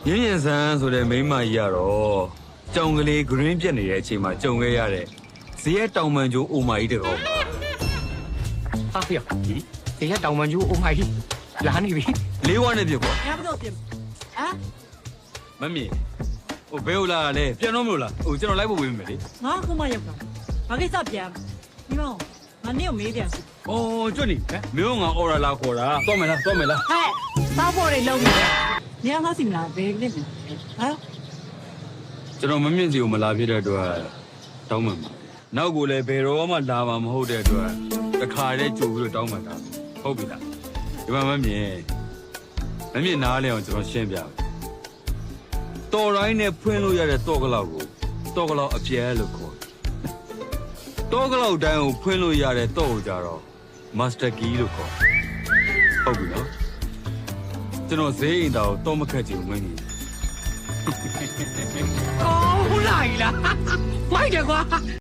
ရင်းရင်ဆန်းဆိုတဲ့မိန်းမကြီးကတော့ကြောင်ကလေး green ပြက်နေတဲ့အချိန်မှာကြုံခဲ့ရတဲ့ဇီးရဲ့တောင်ပန်ကျိုးအိုမာကြီးတကောင်ပါ ဟာဖေဒီကတောင်ပန်ကျိုးအိုမိုင်းလာနေပြီ လေးဝါနဲ့ပြက်ကွာ ရပါတော့ပြင်ဟမ် မမြင်ဟိုဘဲဟုတ်လားလဲပြန်တော့မလို့လားဟိုကျွန်တော်လိုက်ဖို့ဝေးမယ်လေ ငါခုမှရောက်တာဘာကိစ္စပြန်ဒီမောင်ငါနေ့ကိုမေးပြန်စီ ဩကျွတ်နေမင်းကငါ order လာခေါ်တာတော့မယ်လား ဟဲ့စားဖို့တွေလုံးနေတယ်နေငါစီမလားဘယ်နည်းလဲဟမ် ကျွန်တော်မမြင့်စီကိုမလာဖြစ်တဲ့အတွက်တောင်းပန်ပါနောက်ကိုလည်းဘယ်တော့မှလာမှာမဟုတ်တဲ့အတွက်တခါတည်းကြိုပြီးတော့တောင်းပန်တာဟုတ်ပြီလားဒီမှာမမြင်နားလဲအောင်ကျွန်တော်ရှင်းပြမယ်တော်တိုင်းနဲ့ဖွင့်လို့ရတဲ့တော့ကလောက်ကိုတော့ကလောက်အပြဲလို့ခေါ်တော့ကလောက်တိုင်းကိုဖွင့်လို့ရတဲ့တော့ကိုကြတော့ master key လို့ခေါ်ဟုတ်ပြီနော်ကျွန်တော်ဈေးအိမ်သားကိုတော့မခက်ချင်ဝင်နေ အော်ဟုတ်လားမိုက်တယ်ကွာ